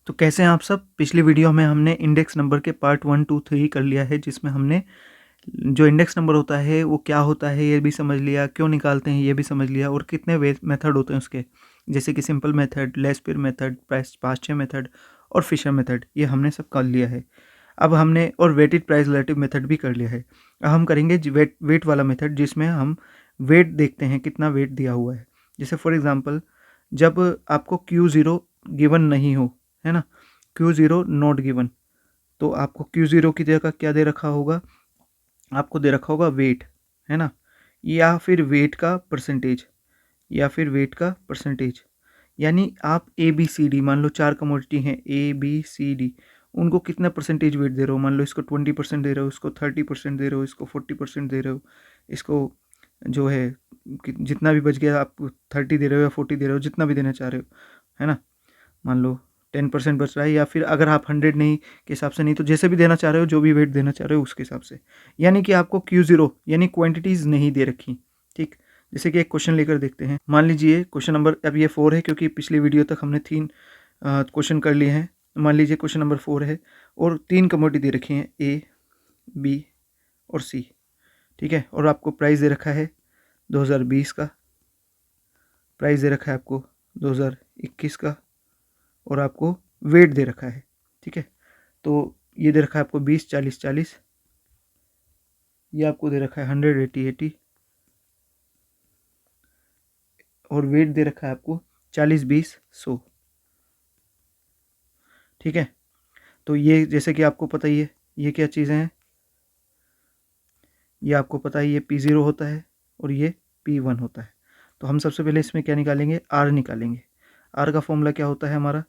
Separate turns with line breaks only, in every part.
तो कैसे हैं आप सब। पिछली वीडियो में हमने इंडेक्स नंबर के पार्ट 1, 2, 3 कर लिया है, जिसमें हमने जो इंडेक्स नंबर होता है वो क्या होता है ये भी समझ लिया, क्यों निकालते हैं ये भी समझ लिया, और कितने वे मेथड होते हैं उसके, जैसे कि simple method, Laspeyres method, पास्चे method और फिशर मेथड, ये हमने सब कर लिया है। अब हमने और वेटेड प्राइस रिलेटिव मेथड भी कर लिया है। अब हम करेंगे वेट वाला मेथड, जिसमें हम वेट देखते हैं कितना वेट दिया हुआ है। जैसे फॉर एग्जांपल, जब आपको Q0 गिवन नहीं हो, है ना, Q0 नॉट गिवन, तो आपको Q0 की जगह क्या दे रखा होगा, आपको दे रखा होगा वेट, है ना, या फिर वेट का परसेंटेज, या फिर वेट का परसेंटेज। यानी आप ए बी सी डी, मान लो 4 कमोडिटी हैं A B C D, उनको कितना परसेंटेज वेट दे रहे हो। मान लो इसको 20% दे रहे हो, इसको 30% दे रहे हो, इसको 40% दे रहे हो, इसको जो है जितना भी बच गया आप 30 दे रहे हो या 40 दे रहे हो, जितना भी देना चाह रहे हो, है ना। मान लो 10% बच रहा है, या फिर अगर आप 100 नहीं के हिसाब से नहीं, तो जैसे भी देना चाह रहे हो, जो भी वेट देना चाह रहे हो उसके हिसाब से। यानी कि आपको Q0 यानी क्वांटिटीज़ नहीं दे रखी। ठीक, जैसे कि एक क्वेश्चन लेकर देखते हैं। मान लीजिए क्वेश्चन नंबर, अब ये 4 है क्योंकि पिछली वीडियो तक हमने 3 क्वेश्चन कर लिए हैं। मान लीजिए क्वेश्चन नंबर 4 है और 3 कमोडिटी दे रखी हैं A, B और C। ठीक है, और आपको प्राइस दे रखा है 2020 का, प्राइस दे रखा है आपको 2021 का, और आपको वेट दे रखा है। ठीक है, तो ये दे रखा है आपको 20, 40, 40, ये आपको दे रखा है 100, 80, 80, और वेट दे रखा है आपको 40, 20, 100। ठीक है, तो ये जैसे कि आपको पता ही है ये क्या चीज़ें हैं, ये आपको पता है ये P0 होता है और ये P1 होता है। तो हम सबसे पहले इसमें क्या निकालेंगे, R निकालेंगे। R का फॉर्मूला क्या होता है हमारा,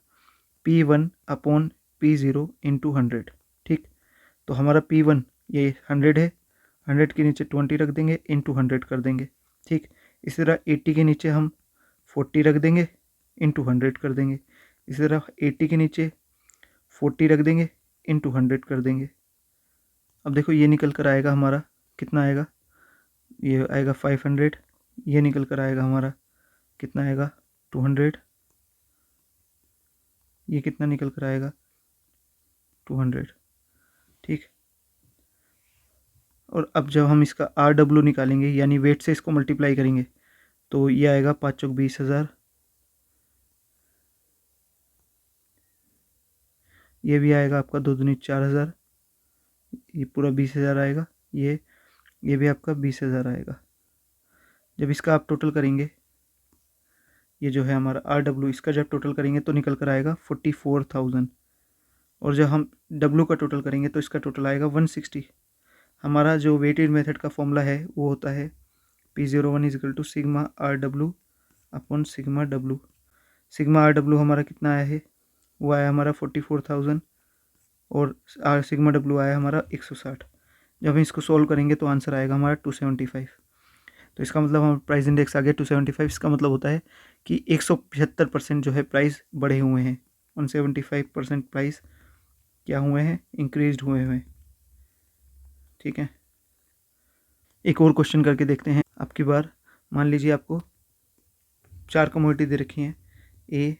P1 अपॉन P0 इंटू 100। ठीक, तो हमारा P1 ये 100 है, 100 के नीचे 20 रख देंगे, इंटू 100 कर देंगे। ठीक, इसी तरह 80 के नीचे हम 40 रख देंगे, इंटू 100 कर देंगे। इसी तरह 80 के नीचे 40 रख देंगे, इंटू 100 कर देंगे। अब देखो ये निकल कर आएगा हमारा, कितना आएगा, ये आएगा 500। ये निकल कर आएगा हमारा, कितना आएगा, 200। ये कितना निकल कर आएगा, 200। ठीक, और अब जब हम इसका RW निकालेंगे, यानी वेट से इसको मल्टीप्लाई करेंगे, तो ये आएगा 5 चौक 20,000। ये भी आएगा आपका 2 दूनी 4,000, ये पूरा 20,000 आएगा। ये भी आपका 20,000 आएगा। जब इसका आप टोटल करेंगे, ये जो है हमारा RW, इसका जब टोटल करेंगे तो निकल कर आएगा 44,000। और जब हम W का टोटल करेंगे तो इसका टोटल आएगा 160। हमारा जो वेटेड मेथड का फॉर्मूला है वो होता है P01 is equal to sigma RW upon sigma W। Sigma RW हमारा कितना आया है, वो आया हमारा 44,000, और सिग्मा W आया हमारा 160। जब हम इसको सॉल्व करेंगे तो आंसर आएगा हमारा 275। तो इसका मतलब हमारा प्राइस इंडेक्स आ गया 275। इसका मतलब होता है कि 175% जो है प्राइस बढ़े हुए हैं, 175% प्राइस क्या हुए हैं, इंक्रीज हुए हैं। ठीक है, एक और क्वेश्चन करके देखते हैं आपकी बार। मान लीजिए आपको 4 कमोडिटी दे रखी हैं A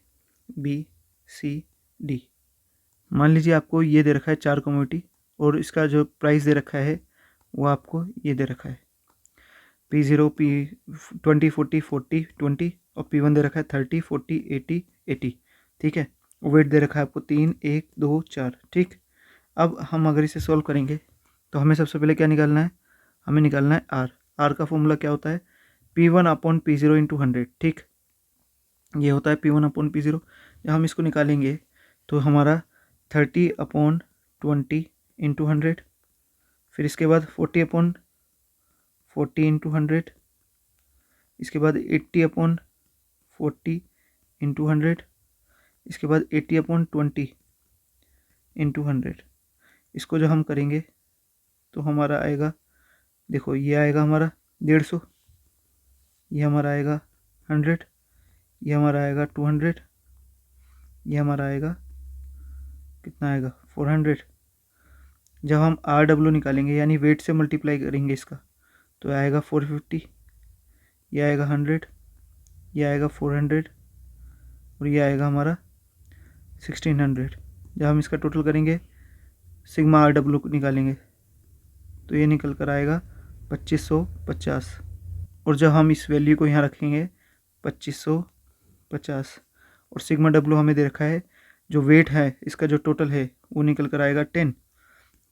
B C D। मान लीजिए आपको ये दे रखा है 4 कमोडिटी, और इसका जो प्राइस दे रखा है वो आपको ये दे रखा है P0, P20, 40, 40, 20, और P1 दे रखा है 30, 40, 80, 80। ठीक है, वेट दे रखा है आपको 3, 1, 2, 4। ठीक, अब हम अगर इसे सॉल्व करेंगे तो हमें सबसे पहले क्या निकालना है, हमें निकालना है R। R का फॉर्मूला क्या होता है, P1 अपॉन P0 इंटू 100। ठीक, ये होता है P1 अपॉन P0। जब हम इसको निकालेंगे तो हमारा 30 अपॉन 20 इंटू 100, फिर इसके बाद 40 अपॉन 40 इंटू 100, इसके बाद 80 अपॉन 40 इंटू 100, इसके बाद 80 अपॉन 20 इंटू 100। इसको जो हम करेंगे तो हमारा आएगा, देखो ये आएगा हमारा 150, ये हमारा आएगा 100, ये हमारा आएगा 200, ये हमारा आएगा कितना आएगा 400। जब हम RW निकालेंगे यानी वेट से मल्टीप्लाई करेंगे इसका, तो आएगा 450, ये आएगा 100, ये आएगा 400, और ये आएगा हमारा 1600। जब हम इसका टोटल करेंगे सिग्मा आर डब्ल्यू निकालेंगे तो ये निकल कर आएगा 2550। और जब हम इस वैल्यू को यहाँ रखेंगे 2550 और सिग्मा डब्ल्यू हमें दे रखा है, जो वेट है इसका जो टोटल है वो निकल कर आएगा 10।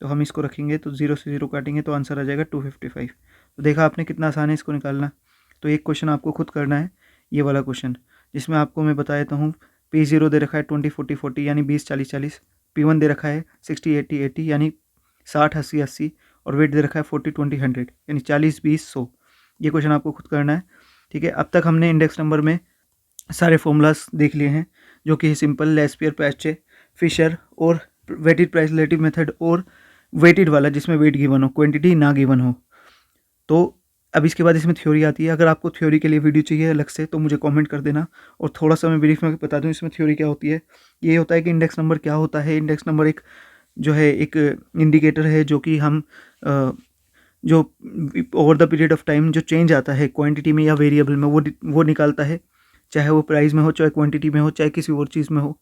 तो हम इसको रखेंगे तो 0 से 0 काटेंगे तो आंसर आ जाएगा 255। तो देखा आपने कितना आसान है इसको निकालना। तो एक क्वेश्चन आपको खुद करना है, ये वाला क्वेश्चन, जिसमें आपको मैं बता देता हूँ। P0 दे रखा है 20 40 40 यानी 20 40 40। P1 दे रखा है 60 80 80 यानी 60 80 80 और वेट दे रखा है 40 20 100 यानी 40 20 100। ये क्वेश्चन आपको खुद करना है, ठीक है। अब तक हमने इंडेक्स नंबर में सारे फॉर्मूलाज देख लिए हैं, जो कि सिंपल, लेस्पियर, पैचे, फिशर और वेटेड प्राइस रिलेटिव मेथड और वेटेड वाला जिसमें वेट गिवन हो, क्वांटिटी ना गिवन हो। तो अब इसके बाद इसमें थ्योरी आती है। अगर आपको थ्योरी के लिए वीडियो चाहिए अलग से तो मुझे कमेंट कर देना। और थोड़ा सा मैं ब्रीफ में बता दूं इसमें थ्योरी क्या होती है। ये होता है कि इंडेक्स नंबर क्या होता है। इंडेक्स नंबर एक जो है एक इंडिकेटर है जो कि हम जो over the period of time जो चेंज आता है क्वांटिटी में या वेरिएबल में वो निकालता है, चाहे वो प्राइस में हो, चाहे क्वांटिटी में हो, चाहे किसी और चीज़ में हो।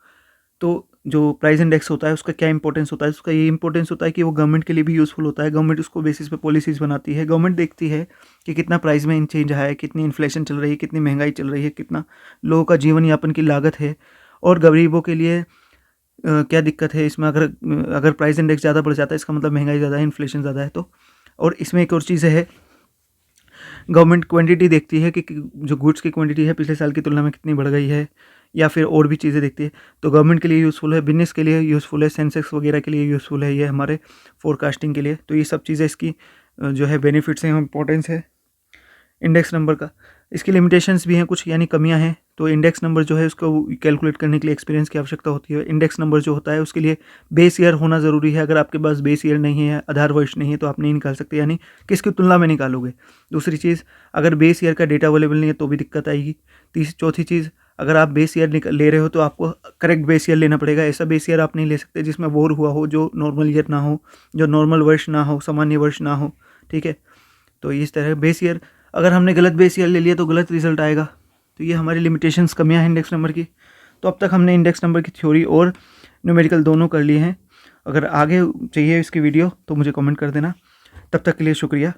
तो जो प्राइस इंडेक्स होता है उसका क्या इंपॉर्टेंस होता है, उसका ये इंपॉर्टेंस होता है कि वो गवर्नमेंट के लिए भी यूज़फुल होता है। गवर्नमेंट उसको बेसिस पे पॉलिसीज़ बनाती है। गवर्नमेंट देखती है कि कितना प्राइस में चेंज आया है, कितनी इन्फ्लेशन चल रही है, कितनी महंगाई चल रही है, कितना लोगों का जीवन यापन की लागत है और गरीबों के लिए क्या दिक्कत है इसमें। अगर प्राइस इंडेक्स ज़्यादा बढ़ जाता है इसका मतलब महंगाई ज़्यादा है, इन्फ्लेशन ज़्यादा है। तो और इसमें एक और चीज़ है, गवर्नमेंट क्वांटिटी देखती है कि जो गुड्स की क्वांटिटी है पिछले साल की तुलना में कितनी बढ़ गई है, या फिर और भी चीज़ें देखती है। तो गवर्नमेंट के लिए यूज़फुल है, बिजनेस के लिए यूज़फुल है, सेंसेक्स वगैरह के लिए यूज़फुल है, ये हमारे फोरकास्टिंग के लिए। तो ये सब चीज़ें इसकी जो है बेनिफिट्स हैं, इंपॉर्टेंस है इंडेक्स नंबर का। इसकी लिमिटेशंस भी हैं कुछ, यानी कमियां हैं। तो इंडेक्स नंबर जो है उसको कैलकुलेट करने के लिए एक्सपीरियंस की आवश्यकता होती है। इंडेक्स नंबर जो होता है उसके लिए बेस ईयर होना ज़रूरी है। अगर आपके पास बेस ईयर नहीं है, आधार वर्ष नहीं है, तो आप नहीं निकाल सकते, यानी किसकी तुलना में निकालोगे। दूसरी चीज़, अगर बेस ईयर का डेटा अवेलेबल नहीं है तो भी दिक्कत आएगी। चौथी चीज़, अगर आप बेस ईयर ले रहे हो तो आपको करेक्ट बेस ईयर लेना पड़ेगा। ऐसा बेस ईयर आप नहीं ले सकते जिसमें वॉर हुआ हो, जो नॉर्मल ईयर ना हो, जो नॉर्मल वर्ष ना हो, सामान्य वर्ष ना हो, ठीक है। तो इस तरह बेस ईयर, अगर हमने गलत बेस ईयर ले लिया तो गलत रिजल्ट आएगा। तो ये हमारी लिमिटेशंस, कमियां हैं इंडेक्स नंबर की। तो अब तक हमने इंडेक्स नंबर की थ्योरी और न्यूमेरिकल दोनों कर लिए हैं। अगर आगे चाहिए इसकी वीडियो तो मुझे कमेंट कर देना। तब तक के लिए शुक्रिया।